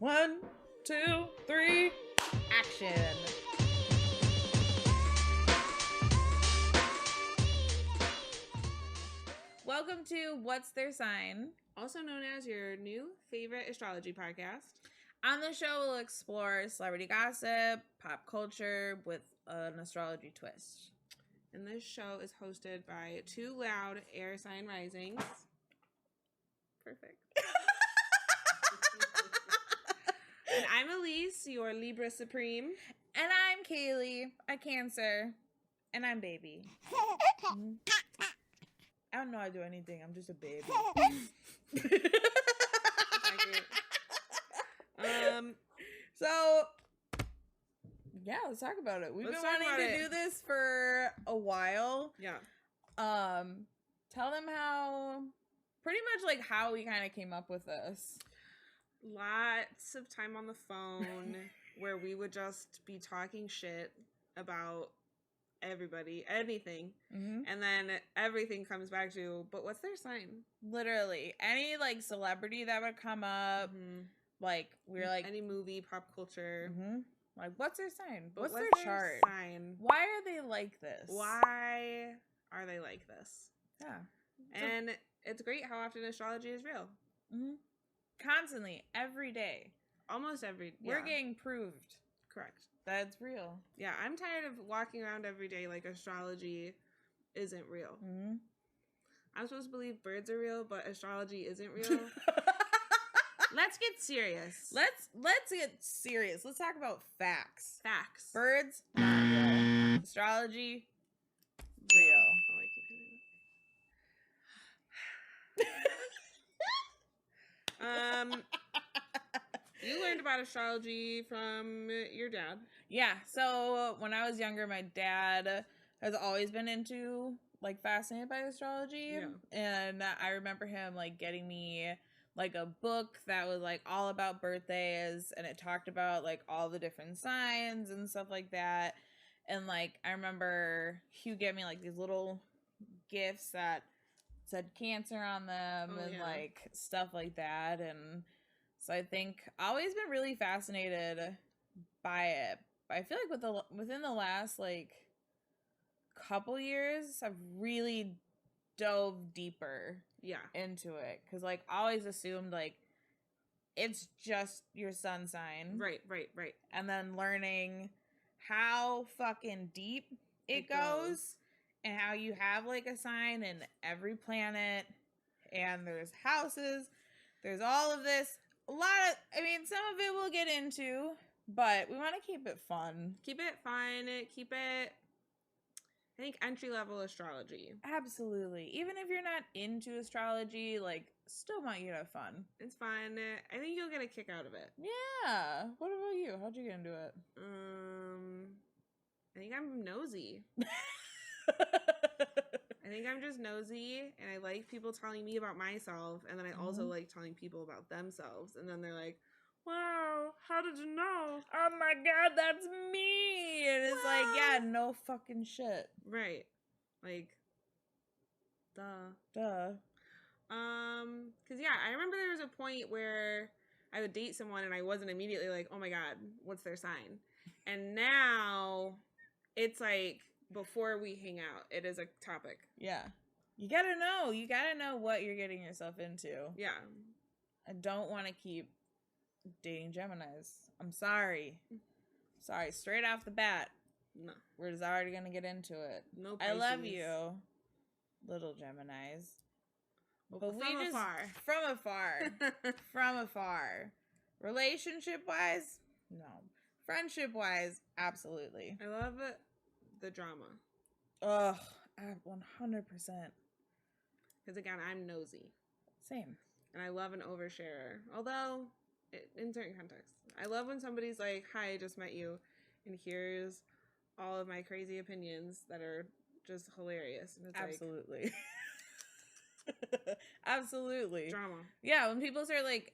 1, 2, 3, action. Welcome to What's Their Sign? Also known as your new favorite astrology podcast. On the show, we'll explore celebrity gossip, pop culture with an astrology twist. And this show is hosted by two loud air sign risings. Perfect. And I'm Elise, your Libra Supreme. And I'm Kaylee, a Cancer. And I'm Baby. I don't know how to do anything. I'm just a baby. So, yeah, let's talk about it. We've been wanting to do this for a while. Yeah. Tell them pretty much like how we kind of came up with this. Lots of time on the phone where we would just be talking shit about everybody, anything, and then everything comes back to, but what's their sign? Literally any like celebrity that would come up, like we're like any movie, pop culture, like what's their sign? But what's their chart? Sign? Why are they like this? Why are they like this? Yeah, and it's great how often astrology is real. Constantly, every day, almost every. We're getting proved. Correct. That's real. Yeah, I'm tired of walking around every day like astrology isn't real. I'm supposed to believe birds are real, but astrology isn't real. Let's get serious. Let's get serious. Let's talk about facts. Facts. Birds, not real. Astrology, real. Oh, I keep hitting it. You learned about astrology from your dad. Yeah. So when I was younger, my dad has always been into like fascinated by astrology. Yeah. And I remember him like getting me like a book that was like all about birthdays, and it talked about like all the different signs and stuff like that. And like I remember he would get me like these little gifts that said Cancer on them like stuff like that. And so I think I've always been really fascinated by it. But I feel like within the last like couple years, I've really dove deeper into it. Because like I always assumed like it's just your sun sign. Right. And then learning how fucking deep it goes. And how you have like a sign in every planet. And there's houses. There's all of this. Some of it we'll get into, but we want to keep it fun. Keep it fun. Keep it, I think, entry-level astrology. Absolutely. Even if you're not into astrology, like, still want you to have fun. It's fun. I think you'll get a kick out of it. Yeah. What about you? How'd you get into it? I think I'm nosy. I think I'm just nosy, and I like people telling me about myself, and then I also like telling people about themselves, and then they're like, wow, how did you know? Oh my god, that's me! And it's like, yeah, no fucking shit. Right. Like, Duh. Because, yeah, I remember there was a point where I would date someone, and I wasn't immediately like, oh my god, what's their sign? And now, it's like, before we hang out, it is a topic. Yeah. You gotta know. You gotta know what you're getting yourself into. Yeah. I don't want to keep dating Geminis. I'm sorry. Sorry. Straight off the bat. No. We're just already going to get into it. No Pisces. I love you, little Geminis. But from afar. From afar. From afar. Relationship-wise? No. Friendship-wise? Absolutely. I love it. The drama. Ugh, 100%. Because again, I'm nosy. Same. And I love an oversharer. Although, in certain contexts. I love when somebody's like, hi, I just met you. And here's all of my crazy opinions that are just hilarious. And it's absolutely. Absolutely. Drama. Yeah, when people start like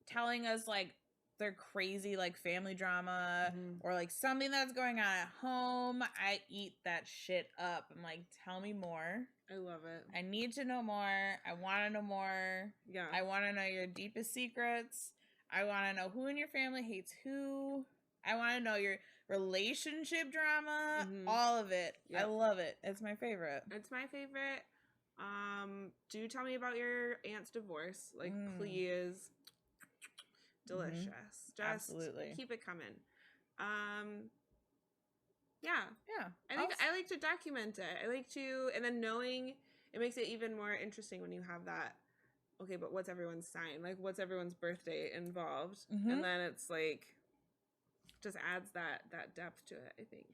telling us like their crazy like family drama or like something that's going on at home, I eat that shit up. I'm like, tell me more. I love it. I need to know more. I want to know more. Yeah. I want to know your deepest secrets. I want to know who in your family hates who. I want to know your relationship drama. All of it. Yep. I love it. It's my favorite. It's my favorite. Do tell me about your aunt's divorce. Like, please. Delicious. Just absolutely keep it coming. Yeah. I think I like to document it. I like to, and then knowing it makes it even more interesting when you have that. Okay, but what's everyone's sign? Like, what's everyone's birthday involved? And then it's like, just adds that depth to it, I think.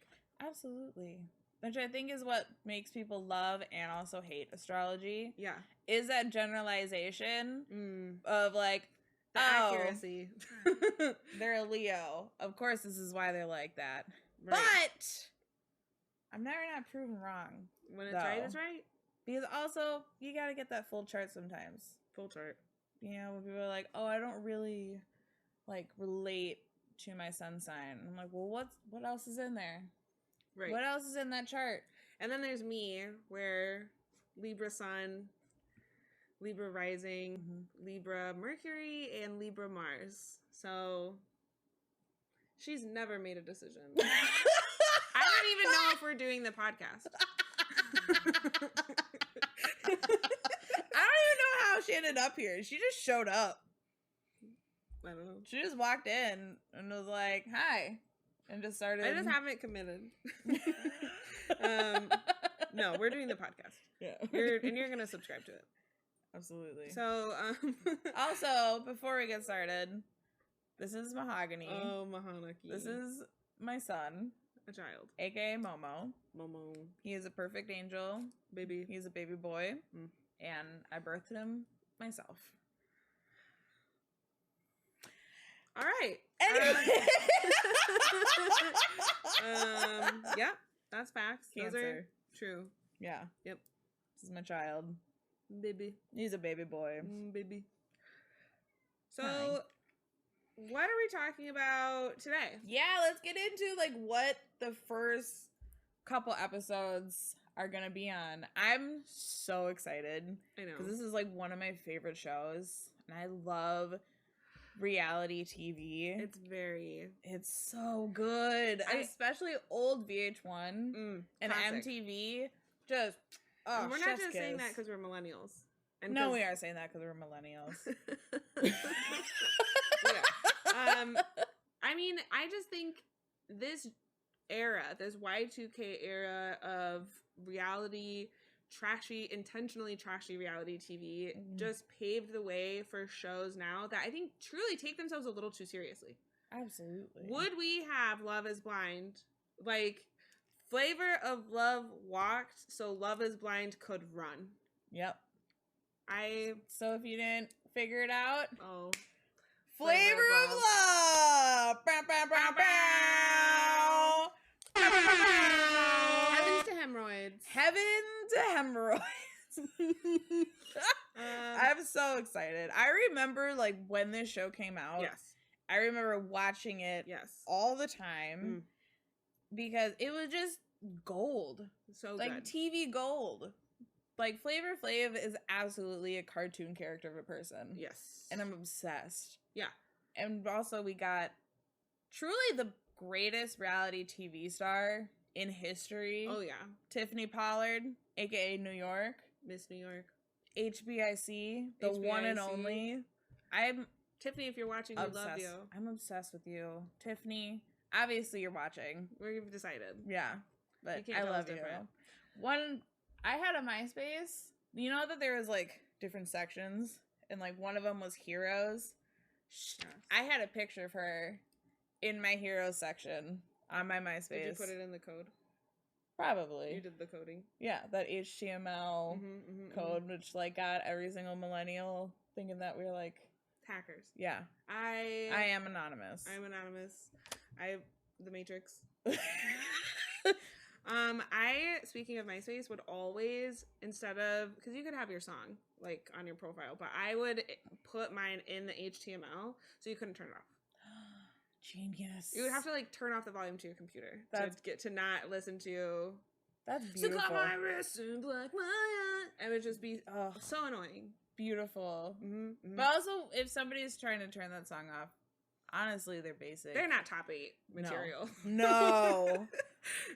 Absolutely. Which I think is what makes people love and also hate astrology. Yeah. Is that generalization of like, the accuracy. They're a Leo. Of course, this is why they're like that. Right. But I'm never not proven wrong. When it's right, it's right. Because also, you got to get that full chart sometimes. Full chart. You know, when people are like, oh, I don't really, like, relate to my sun sign. I'm like, well, what else is in there? Right. What else is in that chart? And then there's me, where Libra sun, Libra rising, Libra Mercury, and Libra Mars. So she's never made a decision. I don't even know if we're doing the podcast. I don't even know how she ended up here. She just showed up. I don't know. She just walked in and was like, hi. And just started. I just haven't committed. No, we're doing the podcast. Yeah. You're going to subscribe to it. Absolutely. So, also, before we get started, this is Mahogany. Oh, Mahogany. This is my son. A child. AKA Momo. Momo. He is a perfect angel. Baby. He's a baby boy. And I birthed him myself. All right. Anyway. Yeah, that's facts. Cancer. Those are true. Yeah. Yep. This is my child. Baby. He's a baby boy. Baby. So, what are we talking about today? Yeah, let's get into like what the first couple episodes are gonna be on. I'm so excited. I know. Because this is like one of my favorite shows. And I love reality TV. It's so good. Especially old VH1 and classic. MTV. Just and we're not just saying that because we're millennials. And no, we are saying that because we're millennials. Yeah. I mean, I just think this era, this Y2K era of reality, intentionally trashy reality TV just paved the way for shows now that I think truly take themselves a little too seriously. Absolutely. Would we have Love is Blind? Like, Flavor of Love walked so Love is Blind could run. Yep. So if you didn't figure it out, Flavor of Love. Bow, bow, bow, bow. Heavens to hemorrhoids. Heaven to hemorrhoids. I'm so excited. I remember like when this show came out. Yes. I remember watching it all the time because it was just gold. So like good. TV gold. Like Flavor Flav is absolutely a cartoon character of a person. Yes. And I'm obsessed. Yeah. And also we got truly the greatest reality TV star in history. Oh yeah. Tiffany Pollard, aka New York. Miss New York. HBIC, the one and only. Tiffany, if you're watching, we love you. I'm obsessed with you. Tiffany, obviously you're watching. We've decided. Yeah. But I love you. I had a MySpace. You know that there was like different sections and like one of them was heroes. Yes. I had a picture of her in my heroes section on my MySpace. Did you put it in the code? Probably. You did the coding. Yeah, that HTML code, which like got every single millennial thinking that we were like hackers. Yeah. I am anonymous. I'm anonymous. The Matrix. Speaking of MySpace, would always, instead of, because you could have your song like on your profile, but I would put mine in the HTML so you couldn't turn it off. Genius. You would have to like turn off the volume to your computer to not listen to. That's beautiful. So my wrist and black my eye. It would just be so annoying. beautiful. Mm-hmm. But also, if somebody's trying to turn that song off, honestly, they're basic. They're not top 8 material. No.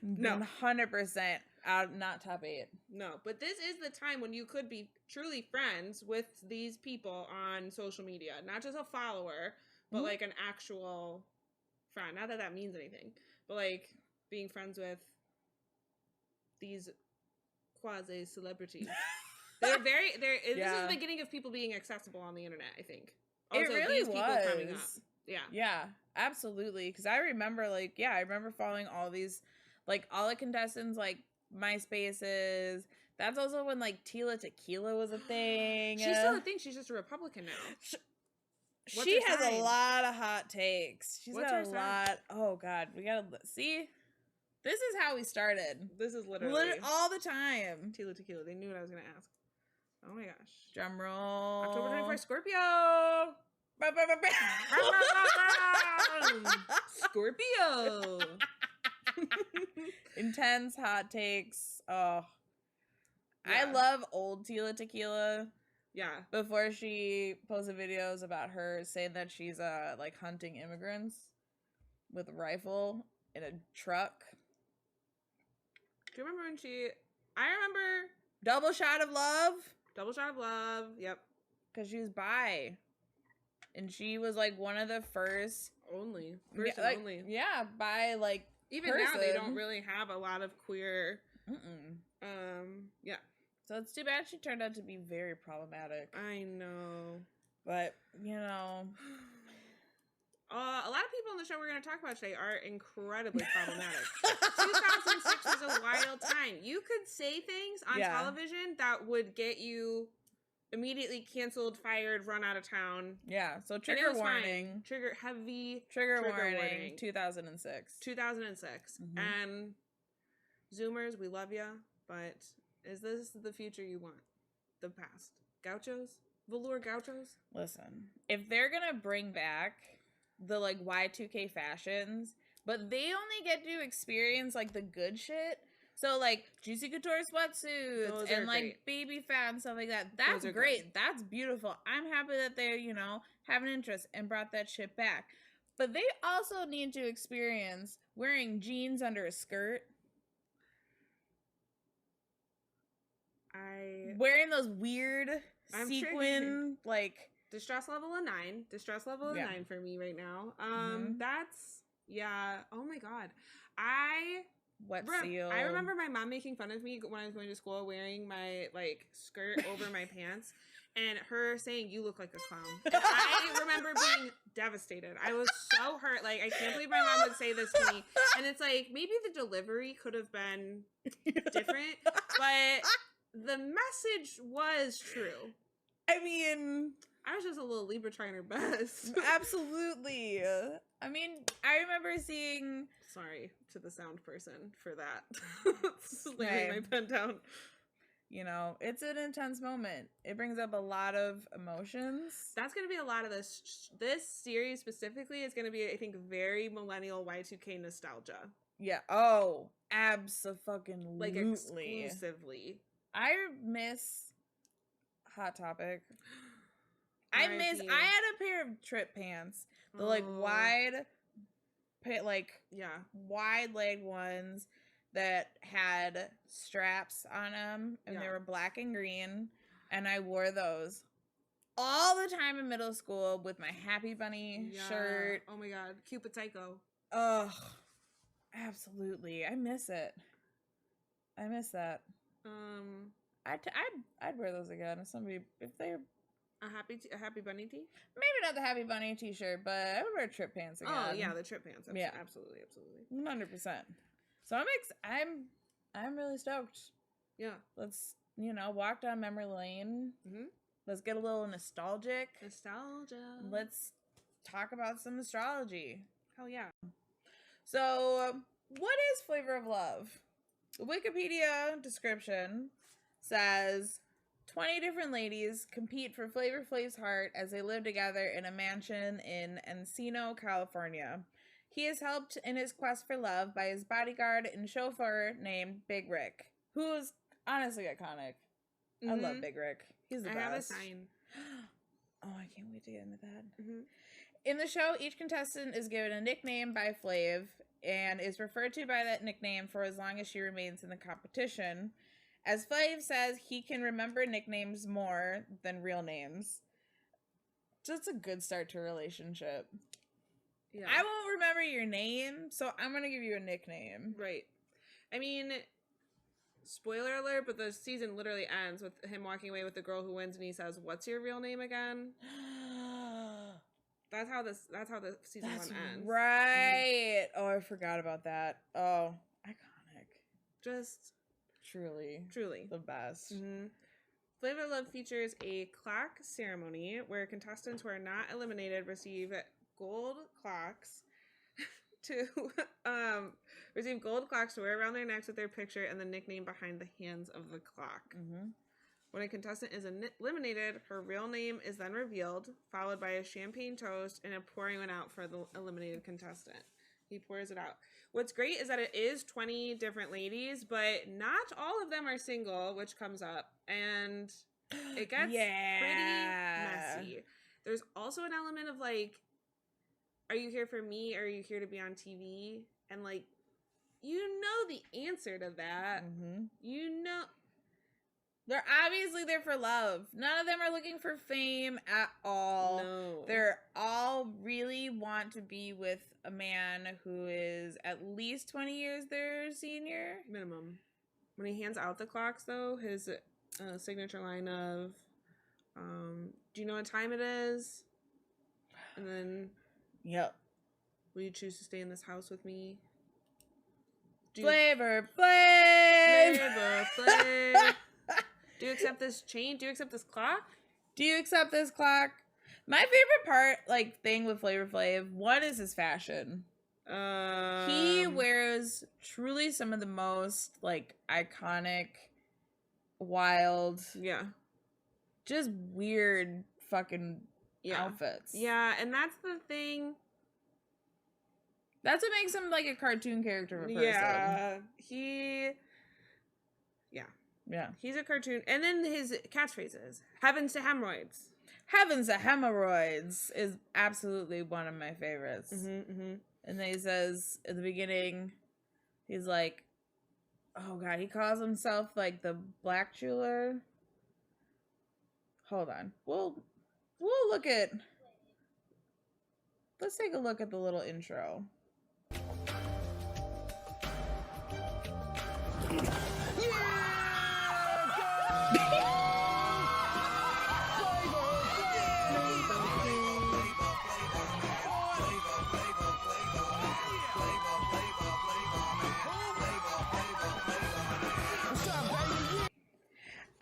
No. 100% out, not top 8. No, but this is the time when you could be truly friends with these people on social media. Not just a follower, but like an actual friend. Not that that means anything, but like being friends with these quasi celebrities. This is the beginning of people being accessible on the internet, I think. Also, it really these people coming up. Yeah, absolutely. Because I remember, I remember following all these, like, all the contestants, like, MySpaces. That's also when, like, Tila Tequila was a thing. She's still a thing. She's just a Republican now. She has a lot of hot takes. She's got a lot. Oh, God. We gotta see. This is how we started. This is literally all the time. Tila Tequila. They knew what I was going to ask. Oh, my gosh. Drum roll. October 24th, Scorpio. Scorpio. Intense hot takes. Oh, yeah. I love old Tila Tequila. Yeah. Before she posted videos about her saying that she's like hunting immigrants with a rifle in a truck. Do you remember when I remember Double Shot of Love. Double Shot of Love. Yep. Because she was bi. And she was like one of the first only. Yeah, bi like even person. Now they don't really have a lot of queer. Yeah. So it's too bad she turned out to be very problematic. I know. But, you know. A lot of people on the show we're going to talk about today are incredibly problematic. 2006 was a wild time. You could say things on television that would get you immediately canceled, fired, run out of town. Yeah, so trigger warning. Trigger warning. 2006. 2006. And Zoomers, we love ya, but is this the future you want? The past? Gauchos? Velour gauchos? Listen, if they're gonna bring back the like Y2K fashions, but they only get to experience like the good shit. So like Juicy Couture sweatsuits and like baby fat and stuff like that. That's great. That's beautiful. I'm happy that they, have an interest and brought that shit back. But they also need to experience wearing jeans under a skirt. Wearing those weird sequin like distress level of 9. Distress level of 9 for me right now. That's oh my god. I remember my mom making fun of me when I was going to school wearing my like skirt over my pants and her saying you look like a clown. And I remember being devastated. I was so hurt. Like I can't believe my mom would say this to me. And it's like maybe the delivery could have been different, but the message was true. I mean, I was just a little Libra trying her best. Absolutely. I mean, I remember seeing... Sorry to the sound person for that. Laying my pen down. It's an intense moment. It brings up a lot of emotions. That's going to be a lot of this. This series specifically is going to be, I think, very millennial Y2K nostalgia. Yeah. Oh, abso-fucking-lutely. Like, exclusively. I miss Hot Topic. I had a pair of trip pants. The wide leg ones that had straps on them and they were black and green, and I wore those all the time in middle school with my Happy Bunny shirt. Oh my god, Cupid Psycho. Ugh, absolutely. I miss it. I miss that. I'd wear those again if they're a Happy Bunny tee? Maybe not the Happy Bunny t-shirt, but I would wear trip pants again. Oh yeah, the trip pants. Absolutely. 100%. So I'm really stoked. Yeah. Let's walk down memory lane. Let's get a little nostalgic. Nostalgia. Let's talk about some astrology. Hell yeah. So, what is Flavor of Love? The Wikipedia description says 20 different ladies compete for Flavor Flav's heart as they live together in a mansion in Encino, California. He is helped in his quest for love by his bodyguard and chauffeur named Big Rick, who's honestly iconic. I love Big Rick. He's the I best. have a sign. Oh, I can't wait to get into that. Mm-hmm. In the show, each contestant is given a nickname by Flav and is referred to by that nickname for as long as she remains in the competition. As Flav says, he can remember nicknames more than real names. Just a good start to a relationship. Yeah. I won't remember your name, so I'm going to give you a nickname. Right. I mean, spoiler alert, but the season literally ends with him walking away with the girl who wins, and he says, "What's your real name again?" That's how the season That's 1 ends. right. Oh, I forgot about that. Oh, iconic. Just Truly the best. Mm-hmm. Flavor of Love features a clock ceremony where contestants who are not eliminated receive gold clocks to wear around their necks with their picture and the nickname behind the hands of the clock. Mm-hmm. When a contestant is eliminated, her real name is then revealed, followed by a champagne toast and a pouring one out for the eliminated contestant. He pours it out. What's great is that it is 20 different ladies, but not all of them are single, which comes up, and it gets pretty messy. There's also an element of like, are you here for me, or are you here to be on TV? And like, you know the answer to that. Mm-hmm. You know. They're obviously there for love. None of them are looking for fame at all. No. They're all really want to be with a man who is at least 20 years their senior. Minimum. When he hands out the clocks, though, his signature line of, do you know what time it is? And then, yep. Will you choose to stay in this house with me? Flavor Flav! Flavor Flav! Do you accept this chain? Do you accept this clock? Do you accept this clock? My favorite part, like, thing with Flavor Flav, one is his fashion. He wears truly some of the most, like, iconic, wild, just weird fucking outfits. Yeah, and that's the thing. That's what makes him, like, a cartoon character of a person. Yeah, he's a cartoon. And then his catchphrases. Heavens to hemorrhoids. Heavens to hemorrhoids is absolutely one of my favorites. Mm-hmm, mm-hmm. And then he says at the beginning, he's like, oh God, he calls himself like the Black Jeweler. Hold on. We'll look at, let's take a look at the little intro.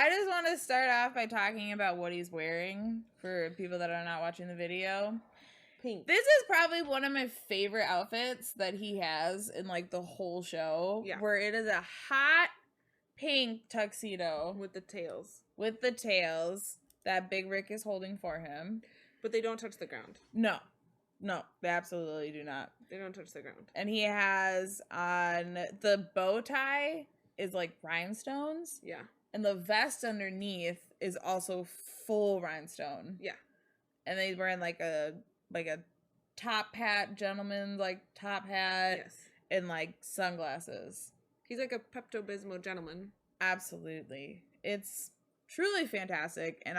I just want to start off by talking about what he's wearing for people that are not watching the video. Pink. This is probably one of my favorite outfits that he has in like the whole show. Yeah. Where it is a hot pink tuxedo. With the tails. With the tails that Big Rick is holding for him. But they don't touch the ground. No, they absolutely do not. They don't touch the ground. And he has on the bow tie is like rhinestones. Yeah. And the vest underneath is also full rhinestone. Yeah. And then he's wearing like a top hat, gentleman like top hat. Yes. And like sunglasses. He's like a Pepto-Bismol gentleman. Absolutely. It's truly fantastic, and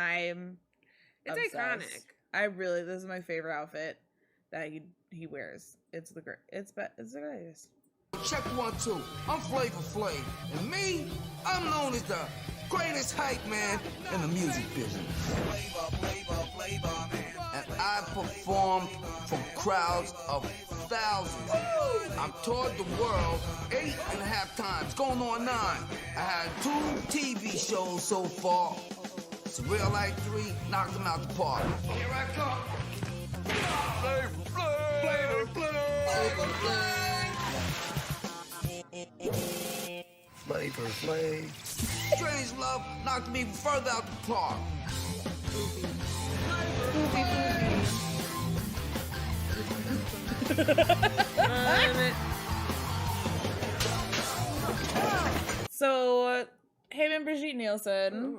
it's iconic. This is my favorite outfit that he wears. It's the greatest. Check 1, 2. I'm Flavor Flav, and me, I'm known as the greatest hype man in the music business. And I performed for crowds of thousands. I've toured the world 8.5 times, going on 9. I had 2 TV shows so far. Surreal Life 3 knocked them out the park. Here I come. Flavor Flav. Flavor Flav. Flavor Flav. Strange Love knocked me further out the park. So, him and Brigitte Nielsen,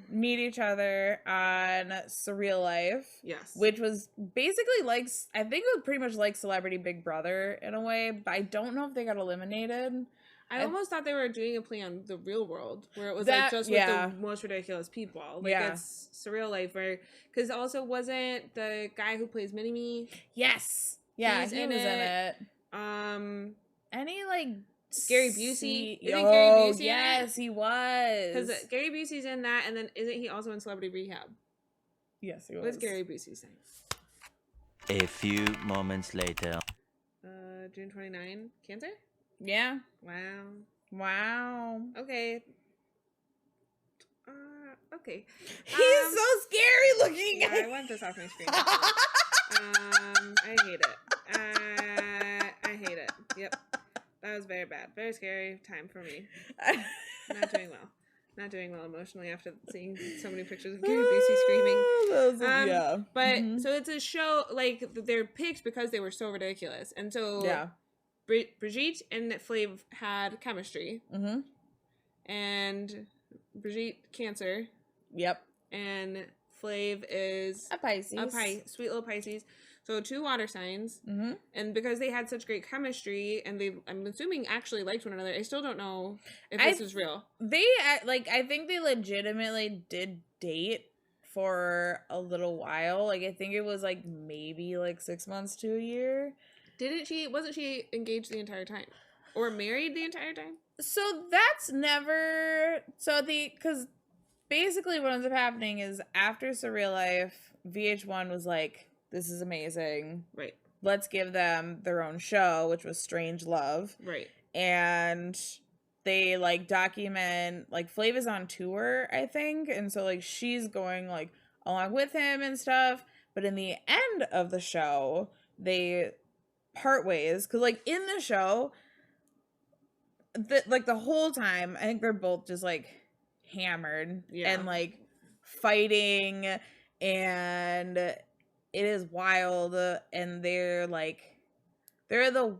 meet each other on Surreal Life. Yes. Which was basically like, I think it was pretty much like Celebrity Big Brother in a way, but I don't know if they got eliminated. I almost thought they were doing a play on the real world, where it was That- like just with the most ridiculous people. Like it's Surreal Life, where because also wasn't the guy who plays Mini-Me? Yes. Yeah, He's he in was in it. it. Any like Gary Busey? Isn't Oh, Gary Busey in yes, he was. Because Gary Busey's in that, and then isn't he also in Celebrity Rehab? Yes, he was. What's Gary Busey's name? A few moments later. June 29. Cancer? Yeah. Wow. Okay. Okay. He's so scary looking. Yeah, I want this off my screen. I hate it. I hate it. Yep. That was very bad. Very scary time for me. Not doing well. Not doing well emotionally after seeing so many pictures of Gary Busey screaming. Yeah. But so it's a show, like, they're picked because they were so ridiculous. And so Brigitte and Flav had chemistry. Mm-hmm. And Brigitte, Cancer. Yep. And Flav is a Pisces. Sweet little Pisces. So 2 water signs. Mm-hmm. And because they had such great chemistry and they, I'm assuming, actually liked one another, I still don't know if this is real. They, like, I think they legitimately did date for a little while. Like, I think it was, like, maybe, like, 6 months to a year. Wasn't she engaged the entire time? Or married the entire time? So that's never, because basically what ends up happening is after Surreal Life, VH1 was like, this is amazing. Right. Let's give them their own show, which was Strange Love. Right. And they, like, document, like, Flav is on tour, I think. And so, like, she's going, like, along with him and stuff. But in the end of the show, they part ways. Because, like, in the show, the whole time, I think they're both just, like, hammered. Yeah. And, like, fighting. And it is wild. And they're the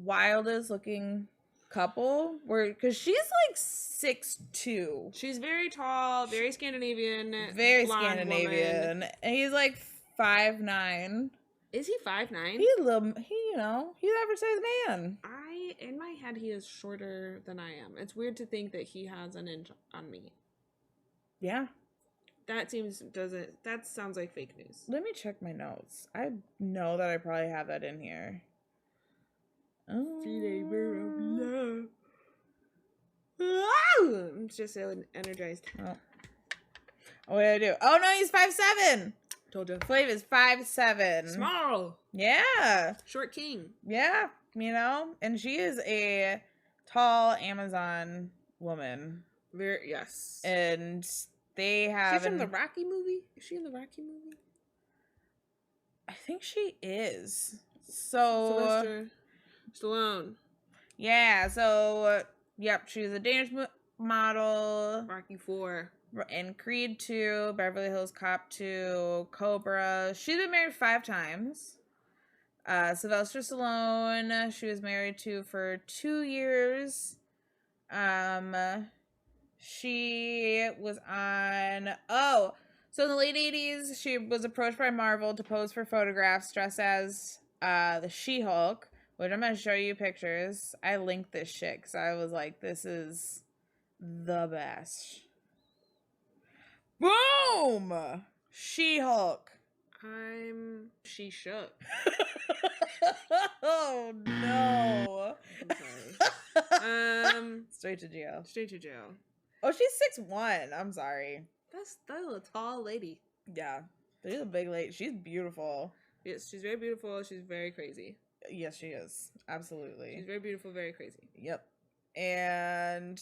wildest looking couple, because she's like 6'2". She's very tall, very Scandinavian, Very blonde Scandinavian, woman. and he's like 5'9". Is he 5'9"? He's a little, he's average sized man. In my head, he is shorter than I am. It's weird to think that he has an inch on me. Yeah. That sounds like fake news. Let me check my notes. I know that I probably have that in here. I'm just so energized. Oh. What did I do? Oh no, he's 5'7". Told you. Flav is 5'7". Small. Yeah. Short king. Yeah. And she is a tall Amazon woman. Yes. And they have. She's from the Rocky movie? Is she in the Rocky movie? I think she is. So. Sylvester Stallone. Yeah. So. Yep. She's a Danish model. Rocky 4. In Creed 2, Beverly Hills Cop 2, Cobra. She's been married 5 times. Sylvester Stallone, she was married to for 2 years. She was on... Oh, so in the late 80s, she was approached by Marvel to pose for photographs dressed as the She-Hulk, which I'm going to show you pictures. I linked this shit because I was like, this is the best. Boom! She-Hulk. She shook. Oh no. I'm sorry. Straight to jail. Straight to jail. Oh, she's 6'1". I'm sorry. That's a tall lady. Yeah. She's a big lady. She's beautiful. Yes, she's very beautiful. She's very crazy. Yes, she is. Absolutely. She's very beautiful, very crazy. Yep. And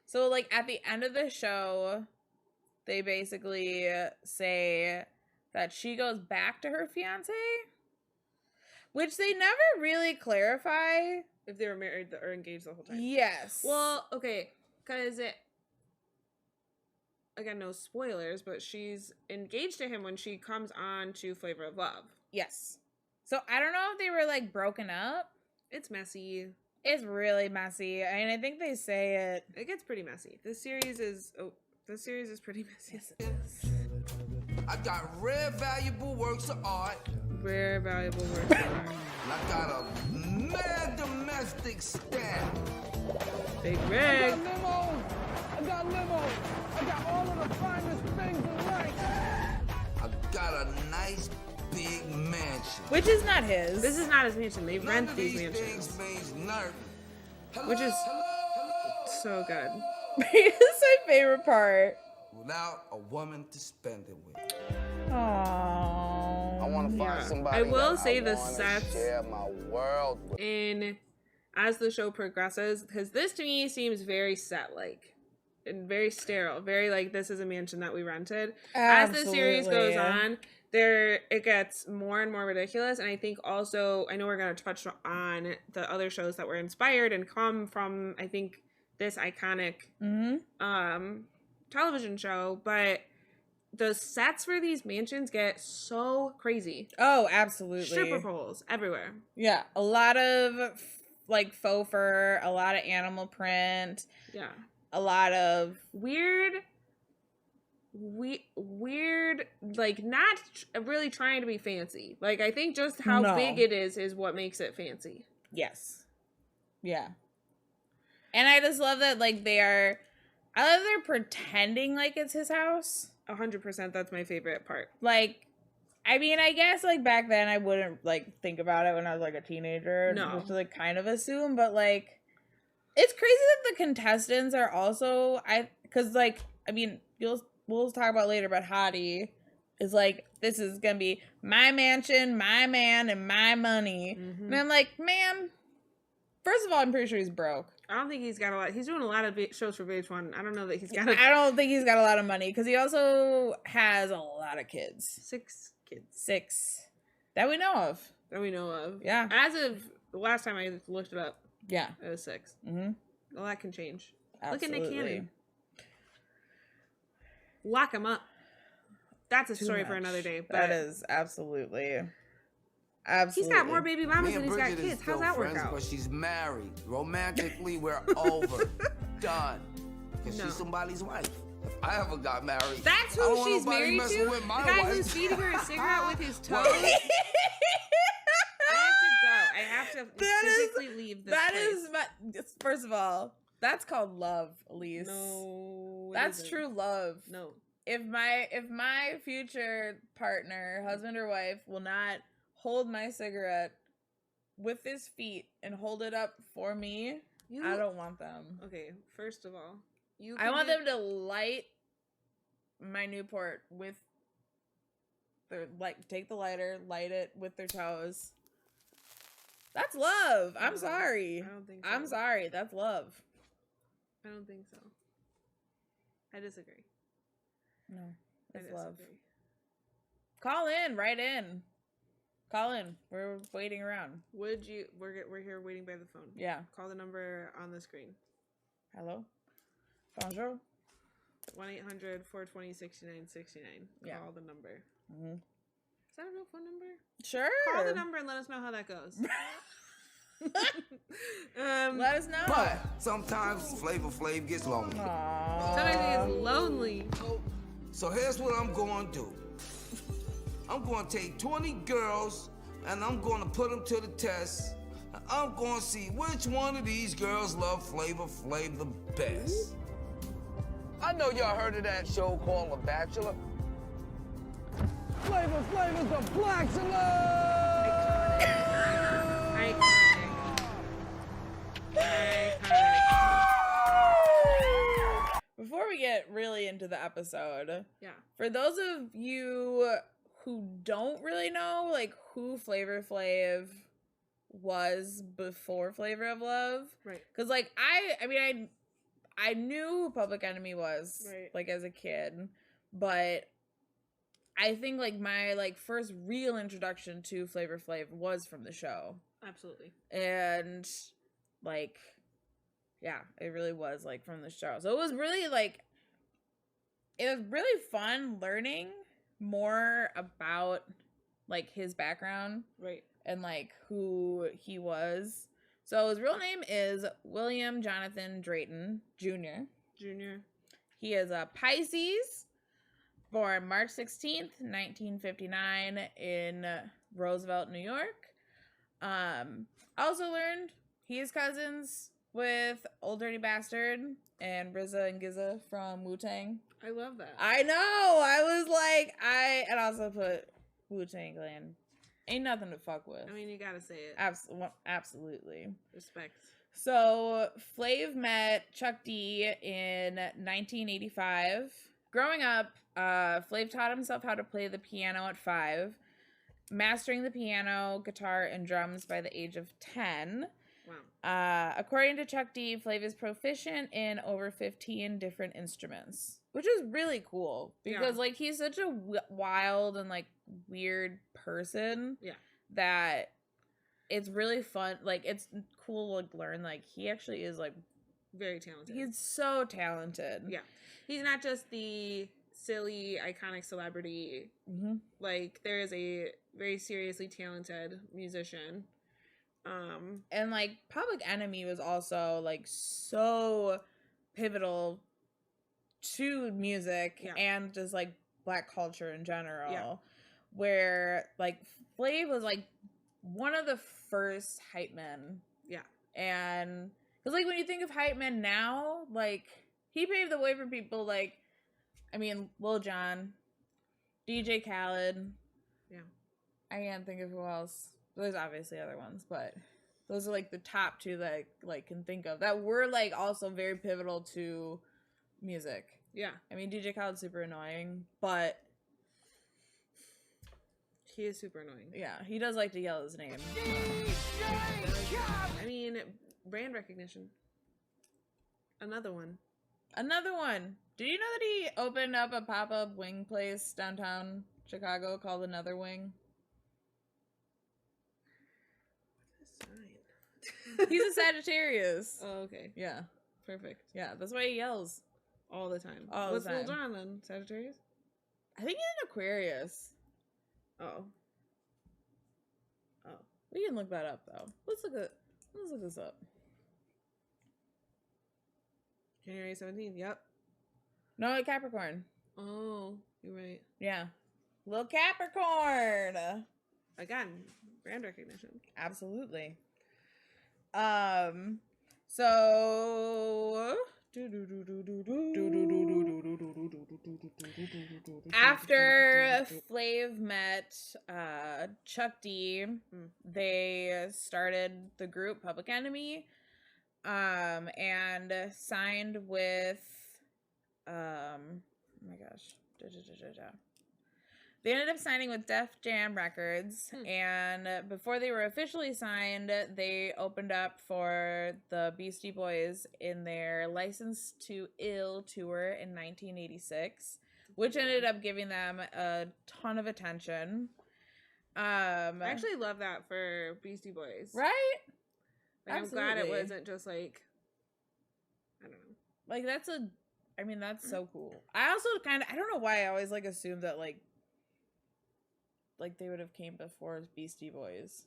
so, like, at the end of the show, they basically say that she goes back to her fiance, which they never really clarify. If they were married or engaged the whole time. Yes. Well, okay, because again, no spoilers, but she's engaged to him when she comes on to Flavor of Love. Yes. So I don't know if they were, like, broken up. It's messy. It's really messy. I mean, I think they say it. It gets pretty messy. This series is pretty messy. I got rare, valuable works of art. Rare, valuable works of art. And I got a mad domestic staff. Big rig. I got limos. I got all of the finest things in life. I got a nice big mansion. Which is not his. This is not his mansion. They None rent of these these mansions. things means nothing. Which is Hello? so good. It's my favorite part. Without a woman to spend it with. Aww. I want to find Yeah. somebody I will that say I the wanna sets share my world with. As the show progresses, because this to me seems very set-like and very sterile, very like this is a mansion that we rented. As the series goes on, it gets more and more ridiculous, and I think also I know we're going to touch on the other shows that were inspired and come from I think this iconic television show, but the sets for these mansions get so crazy. Oh, absolutely. Stripper poles everywhere. Yeah, a lot of like faux fur, a lot of animal print, Yeah. a lot of Weird, like not really trying to be fancy. Like I think just how No. big it is what makes it fancy. yes. Yeah. And I just love that like I love they're pretending like it's his house. 100%. That's my favorite part. Like, I mean, I guess like back then I wouldn't like think about it when I was like a teenager. No. Just to like kind of assume, but like it's crazy that the contestants are also because like I mean we'll talk about later, but Hottie is like this is gonna be my mansion, my man, and my money, and I'm like, ma'am. First of all, I'm pretty sure he's broke. I don't think he's got a lot. He's doing a lot of shows for VH1. I don't know that he's got. I don't think he's got a lot of money because he also has a lot of kids. 6 kids 6 that we know of. that we know of. Yeah. As of the last time I looked it up, Yeah. it was 6. Mm-hmm. Well, that can change. Absolutely. Look at Nick Cannon. Lock him up. That's a Too story for much. another day. But That is absolutely. he's got more baby mamas Me than and he's got Bridget is kids. How's still that work friends, out? but she's married. Romantically, we're over. Done. Because No. she's somebody's wife. If I ever got married, That's I don't who want she's nobody married messing to? with The my guy wife. who's feeding her a cigarette with his toes? Well, I have to physically leave this That place. is my. First of all, that's called love, Elise. No. it That's isn't. true love. No. If my future partner, husband or wife, will not hold my cigarette with his feet and hold it up for me, I don't want them. Okay, first of all, I want them to light my Newport with their take the lighter, light it with their toes. That's love. I'm No, sorry. I don't think so. I'm sorry. That's love. I don't think so. I disagree. No, I it's love. disagree. Call in, write in. Call in. We're waiting around. Would you? We're here waiting by the phone. Yeah. Call the number on the screen. Hello? Bonjour. 1-800-420-6969. Yeah. Call the number. Mm-hmm. Is that a real phone number? Sure. Call the number and let us know how that goes. Let us know. but sometimes Flavor Flav gets lonely. Aww. Sometimes he is lonely. So here's what I'm going to do. I'm going to take 20 girls and I'm going to put them to the test. And I'm going to see which one of these girls love Flavor Flav the best. I know y'all heard of that show called The Bachelor. Flavor Flav is the blacks in love! Before we get really into the episode, Yeah. for those of you who don't really know like who Flavor Flav was before Flavor of Love, Right. because like I knew who Public Enemy was, Right. like as a kid, but I think like my like first real introduction to Flavor Flav was from the show. Absolutely. And like yeah, it really was like from the show. So it was really like it was really fun learning more about like his background Right. and like who he was. So his real name is William Jonathan Drayton Jr. Junior. He is a Pisces, born March 16th, 1959 in Roosevelt, New York. I also learned he is cousins with Old Dirty Bastard and RZA and GZA from Wu-Tang. I love that. I know. I was like, and also put Wu-Tang Clan. Ain't nothing to fuck with. I mean, you gotta say it. Absolutely. Respect. So Flav met Chuck D in 1985. Growing up, Flav taught himself how to play the piano at 5, mastering the piano, guitar, and drums by the age of 10. Wow. According to Chuck D, Flav is proficient in over 15 different instruments, which is really cool because like he's such a wild and like weird person. Yeah. That it's really fun. Like it's cool to learn. Like he actually is like very talented. He's so talented. Yeah. He's not just the silly, iconic celebrity. Mm-hmm. Like there is a very seriously talented musician. And like Public Enemy was also like so pivotal to music and just like Black culture in general, where like Flav was like one of the first hype men. Yeah. And because like when you think of hype men now, like he paved the way for people like, I mean, Lil Jon, DJ Khaled. Yeah. I can't think of who else. There's obviously other ones, but those are like the top 2 that I like can think of that were like also very pivotal to music. Yeah. I mean, DJ Khaled's super annoying, but he is super annoying. Yeah, he does like to yell his name. I mean, brand recognition. Another one. Did you know that he opened up a pop-up wing place downtown Chicago called Another Wing? He's a Sagittarius. Oh, okay. Yeah. Perfect. Yeah, that's why he yells. All the time. What's Lil Jon then? Sagittarius? I think he's an Aquarius. Oh. We can look that up though. Let's look this up. January 17th, yep. No, Capricorn. Oh, you're right. Yeah. Little Capricorn. Again, brand recognition. Absolutely. So after Flav met Chuck D, they started the group Public Enemy, and signed with oh my gosh. They ended up signing with Def Jam Records, and before they were officially signed, they opened up for the Beastie Boys in their License to Ill tour in 1986, which ended up giving them a ton of attention. I actually love that for Beastie Boys. Right? Like, I'm glad it wasn't just like, I don't know. Like, that's so cool. I also I don't know why I always like assumed that like they would have came before Beastie Boys.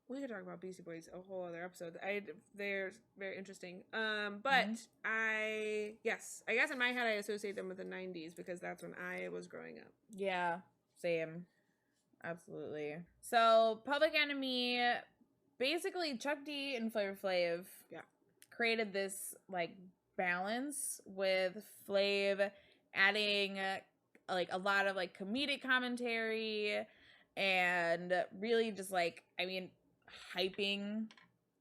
We could talk about Beastie Boys a whole other episode. They're very interesting. But I guess in my head I associate them with the 90s because that's when I was growing up. Yeah, same. Absolutely. So Public Enemy, basically Chuck D and Flavor Flav created this like balance with Flav adding like a lot of like comedic commentary and really just like, I mean, hyping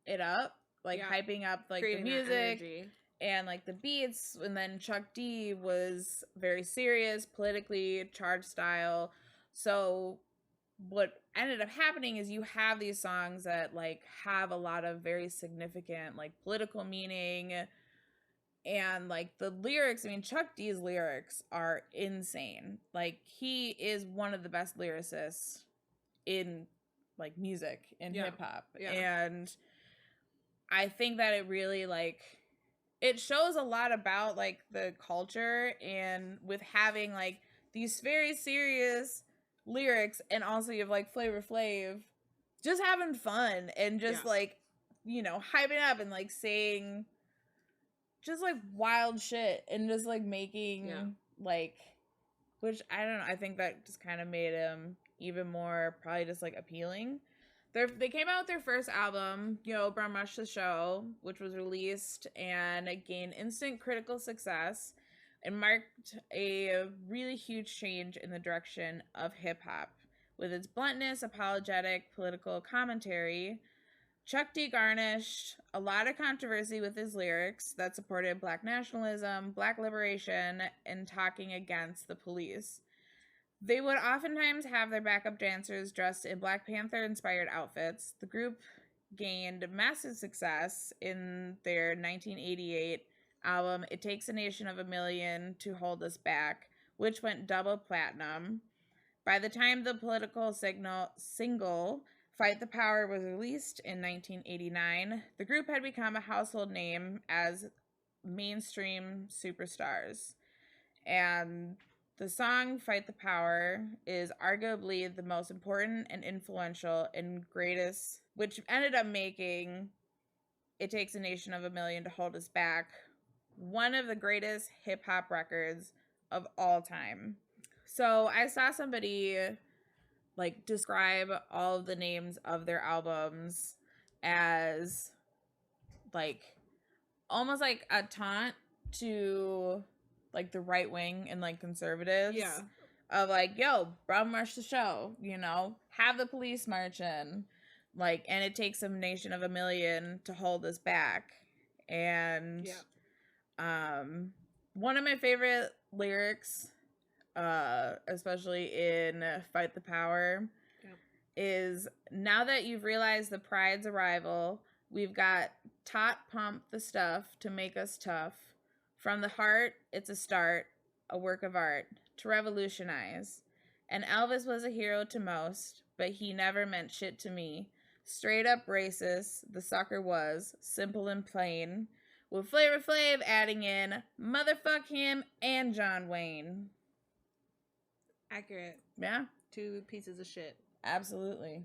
it up, like hyping up like creating the music and like the beats. And then Chuck D was very serious, politically charged style. So what ended up happening is you have these songs that like have a lot of very significant like political meaning. And, like, the lyrics, I mean, Chuck D's lyrics are insane. Like, he is one of the best lyricists in, like, music and hip-hop. Yeah. And I think that it really, like, it shows a lot about, like, the culture and with having, like, these very serious lyrics. And also you have, like, Flavor Flav just having fun and just Yeah. like, you know, hyping up and like saying just like wild shit and just like making like, which I don't know, I think that just kind of made him even more probably just like appealing. They came out with their first album, Yo, Brum Rush the Show, which was released and it gained instant critical success and marked a really huge change in the direction of hip hop. With its bluntness, apologetic, political commentary, Chuck D garnished a lot of controversy with his lyrics that supported Black nationalism, Black liberation, and talking against the police. They would oftentimes have their backup dancers dressed in Black Panther-inspired outfits. The group gained massive success in their 1988 album, It Takes a Nation of a Million to Hold Us Back, which went double platinum. By the time the political single Fight the Power was released in 1989, the group had become a household name as mainstream superstars. And the song Fight the Power is arguably the most important and influential and greatest, which ended up making It Takes a Nation of a Million to Hold Us Back one of the greatest hip-hop records of all time. So I saw somebody like describe all of the names of their albums as like almost like a taunt to like the right wing and like conservatives. Yeah. Of like, yo, Brum Rush the Show, you know, have the police march in. Like, and it takes a nation of a million to hold us back. And one of my favorite lyrics, especially in Fight the Power, is, now that you've realized the pride's arrival, we've got tot pump the stuff to make us tough. From the heart, it's a start, a work of art, to revolutionize. And Elvis was a hero to most, but he never meant shit to me. Straight up racist, the sucker was, simple and plain, with FLAVOR FLAAV adding in motherfuck him and John Wayne. Accurate. Yeah. 2 pieces of shit. Absolutely.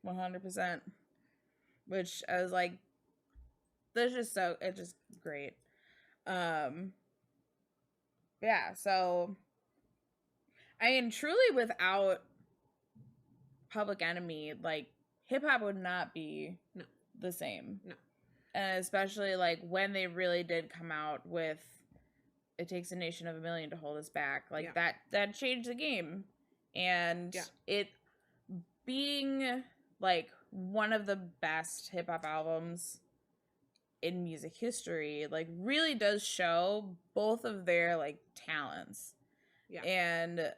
100%. Which I was like, it's just great. Yeah, so I mean, truly without Public Enemy, like hip hop would not be the same. No. And especially like when they really did come out with It Takes a Nation of a Million to Hold Us Back, like that changed the game. And it being like one of the best hip hop albums in music history, like really does show both of their like talents. Yeah. And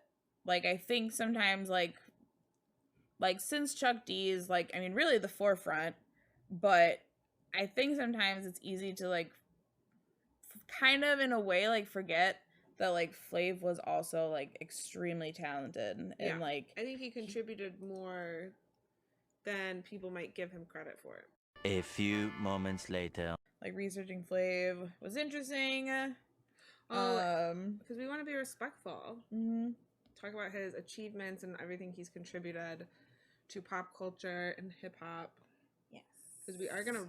like I think sometimes like since Chuck D is like, I mean, really the forefront, but I think sometimes it's easy to like kind of in a way like forget that like Flav was also like extremely talented and like I think he contributed more than people might give him credit for. A few moments later. Like researching Flav was interesting. Because we want to be respectful. Mm-hmm. Talk about his achievements and everything he's contributed to pop culture and hip hop. Yes. Because we are gonna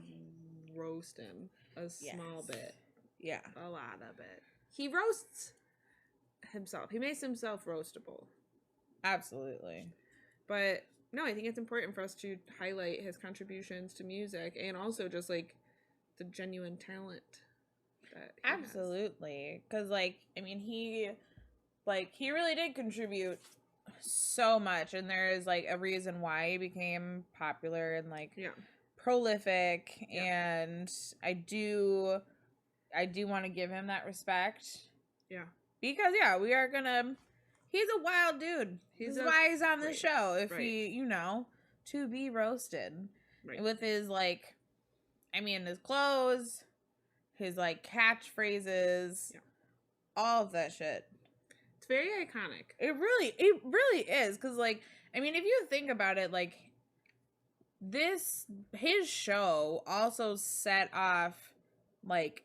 roast him a small bit. Yeah. A lot of it. He roasts himself. He makes himself roastable. Absolutely. But no, I think it's important for us to highlight his contributions to music and also just like the genuine talent that he absolutely. Because like, I mean, he really did contribute so much, and there is like a reason why he became popular and like prolific, and I do want to give him that respect. Yeah. Because we are gonna, he's a wild dude. This is why he's on the show. If he, you know, to be roasted. Right. With his like, I mean, his clothes, his like catchphrases, all of that shit. It's very iconic. It really is. Cause like, I mean, if you think about it, like his show also set off like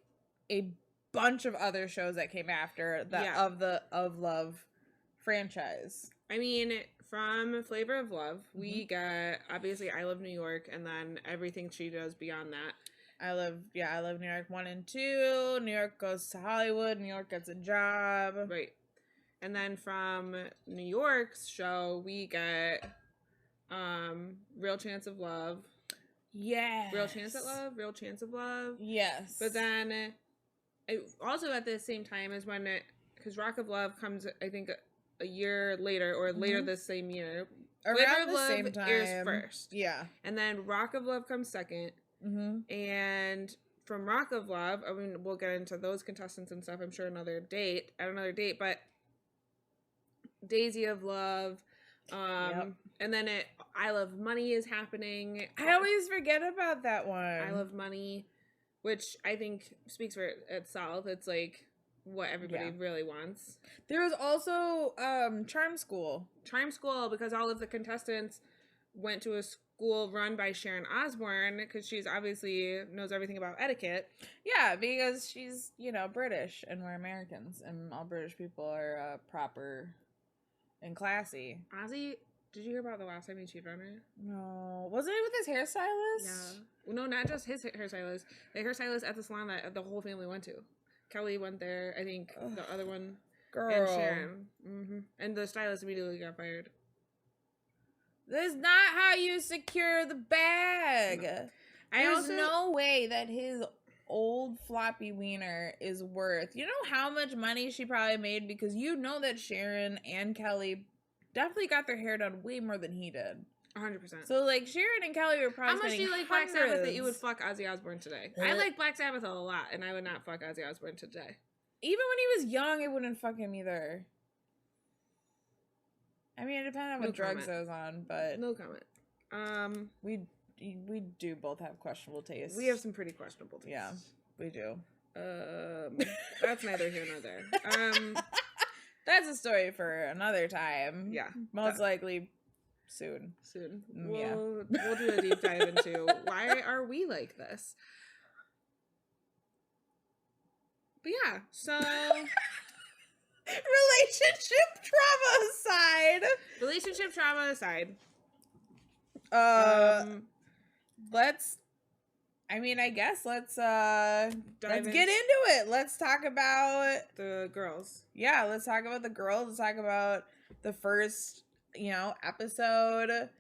a bunch of other shows that came after the Of Love franchise. I mean, From Flavor of Love, we got, obviously, I Love New York, and then everything she does beyond that. I love New York 1 and 2. New York goes to Hollywood. New York gets a job. Right. And then from New York's show, we get Real Chance of Love. Yes. Real Chance of Love. Real Chance of Love. Yes. But then, also at the same time as when because Rock of Love comes, I think, a year later or later this same year. Around Flavor of the Love same time. airs first. Yeah. And then Rock of Love comes second. Mm-hmm. And from Rock of Love, I mean, we'll get into those contestants and stuff, I'm sure, at another date, but Daisy of Love, and then I Love Money is happening. I always forget about that one. I Love Money, which I think speaks for itself. It's like what everybody really wants. There was also Charm School. Charm School, because all of the contestants went to a school run by Sharon Osbourne, because she's obviously knows everything about etiquette. Yeah, because she's, British and we're Americans, and all British people are proper and classy. Ozzy, did you hear about the last time he cheated on her? No. Wasn't it with his hairstylist? Yeah. Well, no, not just his hairstylist. The hairstylist at the salon that the whole family went to. Kelly went there, I think. The other one. Girl. And Sharon. Mm-hmm. And the stylist immediately got fired. That's not how you secure the bag. No. There's no way that his old floppy wiener is worth. You know how much money she probably made? Because you know that Sharon and Kelly definitely got their hair done way more than he did. 100%. So, like, Sharon and Kelly were probably how much do you like hundreds. Black Sabbath that you would fuck Ozzy Osbourne today? I like Black Sabbath a lot, and I would not fuck Ozzy Osbourne today. Even when he was young, I wouldn't fuck him either. I mean, it depends on what drugs I was on, but... No comment. We do both have questionable tastes. We have some pretty questionable tastes. Yeah, we do. That's neither here nor there. That's a story for another time. Yeah. Most likely soon. We'll do a deep dive into why are we like this. But yeah, so relationship trauma aside. Let's get into it. Let's talk about the girls. Yeah, let's talk about the girls. Let's talk about the first, episode.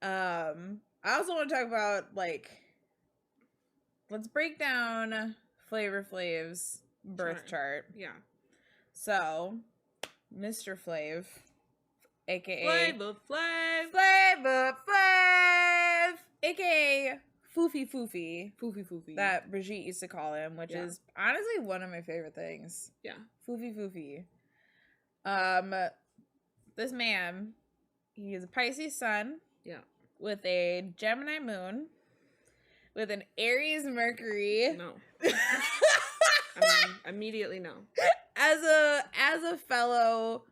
I also want to talk about, let's break down Flavor Flav's birth chart. Yeah. So, Mr. Flav, aka Flavor Flav, aka Foofy, that Brigitte used to call him, which is honestly one of my favorite things. Yeah. Foofy. This man, he is a Pisces sun. Yeah. With a Gemini moon. With an Aries Mercury. No. I mean, immediately no. As a fellow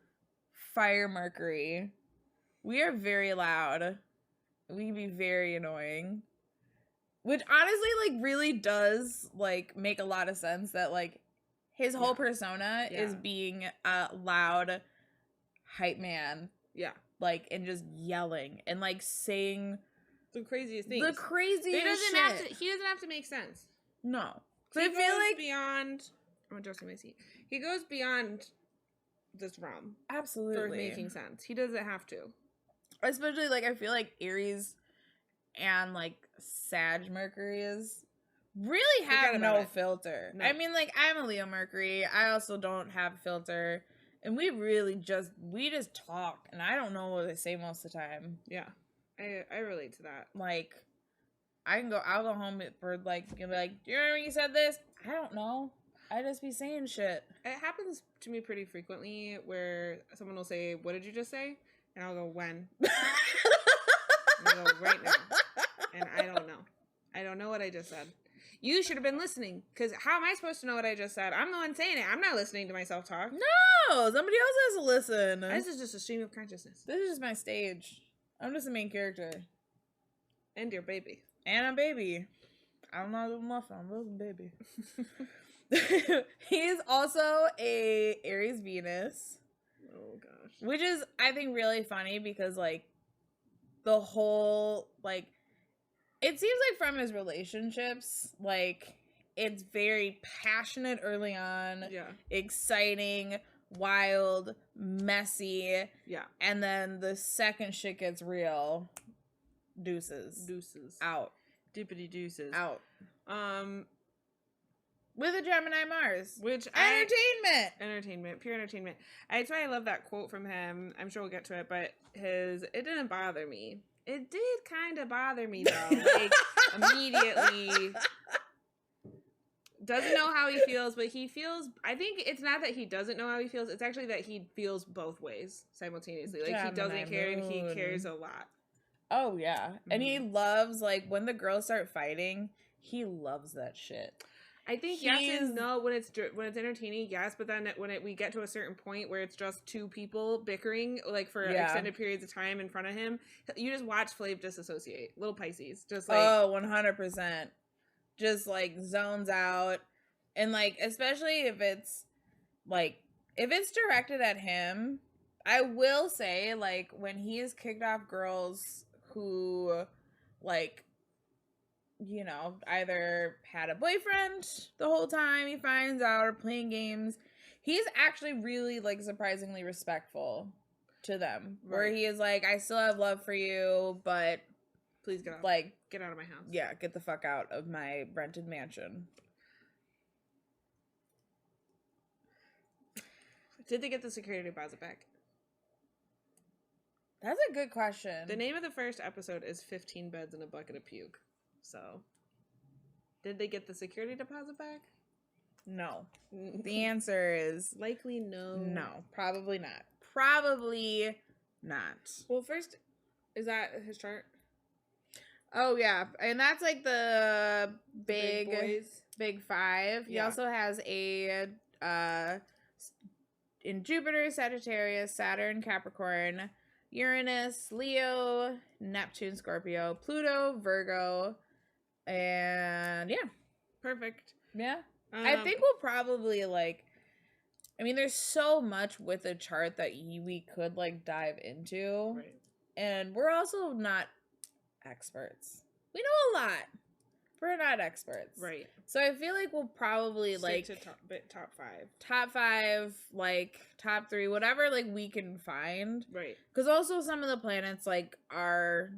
fire Mercury, we are very loud. We can be very annoying. Which honestly, really does, make a lot of sense that, his whole persona is being a loud hype man. Yeah. And just yelling and, saying the craziest things. The craziest shit. He doesn't have to make sense. No. I feel like beyond... I'm adjusting my seat. He goes beyond this realm. Absolutely. For making sense. He doesn't have to. Especially, I feel like Aries and, Sag Mercury is really have no filter. No. I mean, I'm a Leo Mercury. I also don't have a filter. And we just talk. And I don't know what they say most of the time. Yeah. I relate to that. I'll go home for, you'll be like, do you remember when you said this? I don't know. I just be saying shit. It happens to me pretty frequently where someone will say, what did you just say? And I'll go, when? And I'll go, right now. And I don't know. I don't know what I just said. You should have been listening, because how am I supposed to know what I just said? I'm the one saying it. I'm not listening to myself talk. No, somebody else has to listen. This is just a stream of consciousness. This is just my stage. I'm just the main character. And your baby. And a baby. I'm not a muffin. I'm just a baby. He is also a Aries Venus. Oh gosh. Which is, I think, really funny because, like, the whole, like, it seems like from his relationships, like, it's very passionate early on, Yeah. exciting, wild, messy, Yeah. and then the second shit gets real, deuces. Out. Dippity deuces. Out. With a Gemini Mars. Which entertainment, pure entertainment. That's why I love that quote from him. I'm sure we'll get to it, but it didn't bother me. It did kind of bother me though. Like immediately doesn't know how he feels, but he feels. I think it's not that he doesn't know how he feels. It's actually that he feels both ways simultaneously. Like Gemini he doesn't care and he moon. cares a lot. Oh yeah, and he loves, like, when the girls start fighting, he loves that shit. I think yes and no when it's entertaining, yes, but then when we get to a certain point where it's just two people bickering like for extended periods of time in front of him, you just watch Flav disassociate. Little Pisces, just like 100%, just like zones out, and like especially if it's directed at him. I will say, like, when he has kicked off girls who, like, you know, either had a boyfriend the whole time he finds out or playing games, he's actually really, like, surprisingly respectful to them. Right. Where he is like, I still have love for you, but please get out. Like, get out of my house. Yeah, get the fuck out of my rented mansion. Did they get the security deposit back? That's a good question. The name of the first episode is 15 Beds and a Bucket of Puke. So, did they get the security deposit back? No. The answer is likely no. No, probably not. Probably not. Well, first, is that his chart? Oh, yeah. And that's like the big five. He Yeah. also has a in Jupiter, Sagittarius, Saturn, Capricorn, Uranus, Leo, Neptune, Scorpio, Pluto, Virgo, and yeah. Perfect. Yeah. I think we'll probably, like, I mean, there's so much with a chart that we could, like, dive into. Right. And we're also not experts. We know a lot. We're not experts. Right. So I feel like we'll probably, stick like, to top five. Top five, like, top three, whatever, like, we can find. Right. Because also some of the planets, like, are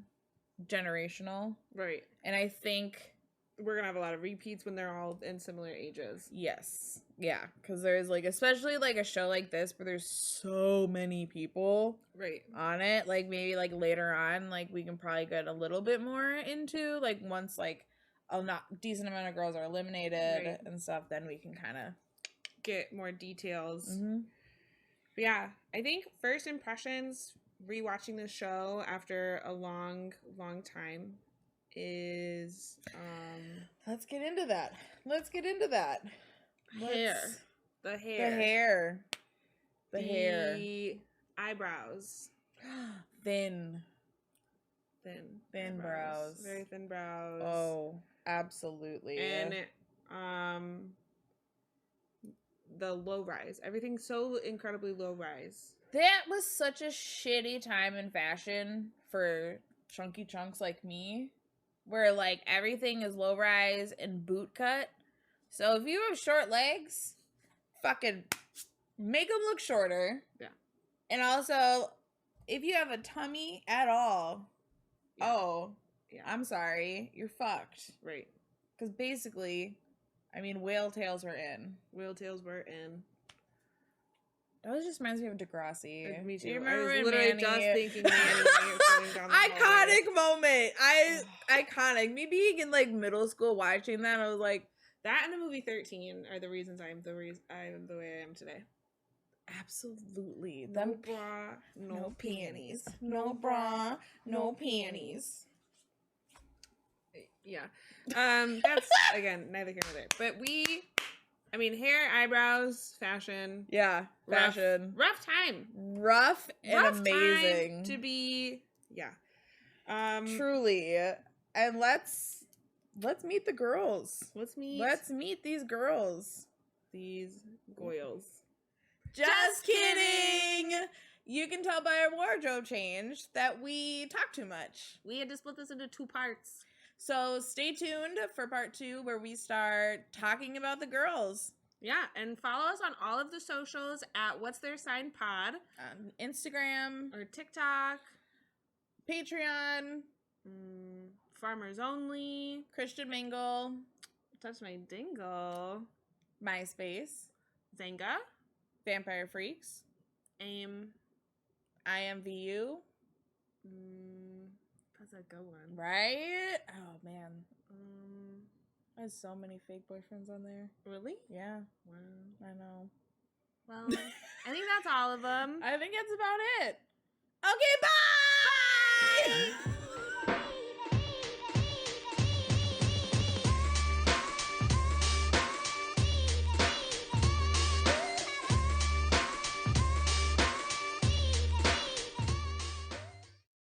generational. Right. And I think we're gonna have a lot of repeats when they're all in similar ages. Yes. Yeah. Because there's, like, especially, like, a show like this where there's so many people on it. Like, maybe, like, later on, like, we can probably get a little bit more into, like, once, like, a decent amount of girls are eliminated and stuff, then we can kind of get more details. Mm-hmm. But yeah, I think first impressions rewatching the show after a long time is let's get into that. The hair. Eyebrows. Thin eyebrows. brows. Very thin brows. Oh, absolutely. And the low rise. Everything's so incredibly low rise. That was such a shitty time in fashion for chunky chunks like me, where, like, everything is low rise and boot cut. So if you have short legs, fucking make them look shorter. Yeah. And also, if you have a tummy at all, I'm sorry, you're fucked. Right. Because basically, I mean, whale tails were in. That just reminds me of Degrassi. Me too. Do you remember I was literally Manny? just thinking Manny down the Iconic moment. Iconic. Me being in, like, middle school watching that, I was like, that and the movie 13 are the reasons I am the way I am today. absolutely. No bra, no panties. No bra, no panties. Yeah. That's, again, neither here nor there. But hair, eyebrows, fashion. Yeah, fashion. Rough time. Rough and amazing. Time to be, truly. And let's meet the girls. Let's meet these girls. These goyles. Just kidding. You can tell by our wardrobe change that we talk too much. We had to split this into 2 parts. So stay tuned for part 2 where we start talking about the girls. Yeah, and follow us on all of the socials at What's Their Sign Pod. Instagram. Or TikTok. Patreon. Farmers Only. Christian Mingle. Touch My Dingle. MySpace. Zanga. Vampire Freaks. AIM. IMVU. That's a good one. Right? Oh, man. I have so many fake boyfriends on there. Really? Yeah. Wow. I know. Well, I think that's all of them. I think that's about it. Okay, bye!